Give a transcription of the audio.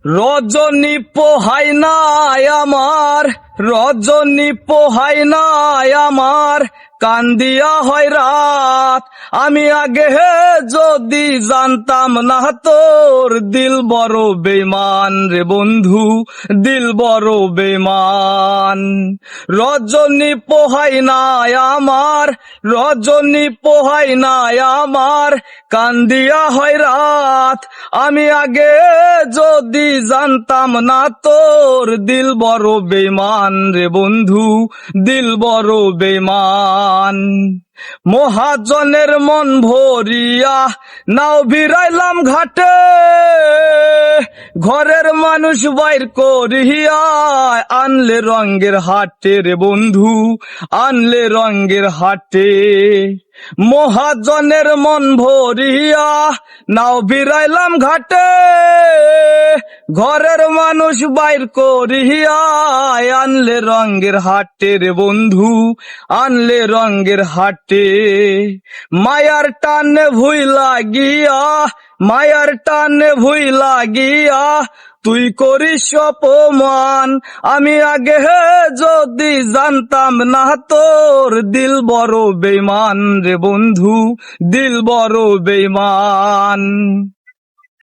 রজনী পোহাই নাই আমার, রজনী পোহাই নাই আমার, কান্দিয়া হয় রাত। আমি আগে যদি জানতাম না তোর দিল বড় বেমান রে বন্ধু, দিল বড় বেমান। রজনী পোহাই নাই আমার, রজনী পোহাই নাই আমার, কান্দিয়া হয় রাত। আমি আগে যদি জানতাম না তোর দিল বড় বেমান রে বন্ধু, দিল বড় বেমান। মহাজনের মন ভরিয়া নাও ভিড়াইলাম ঘাটে, ঘরের মানুষ বাইর করিয়া আনলে রঙ্গের হাটে রে বন্ধু, আনলে রঙ্গের হাটে। মহাজনের মন ভরিয়া নাও ভিড়াইলাম ঘাটে, ঘরের মানুষ বাইর করিয়া আনলে রঙ্গের হাটে রে বন্ধু, আনলে রঙ্গের হাটে। মায়ার টানে ভুইলা গিয়া, মায়ার টানে ভুইলা গিয়া তুই করিস অপমান। আমি আগে যদি জানতাম না তোর দিল বড় বেমান রে বন্ধু, দিল বড় বেমান।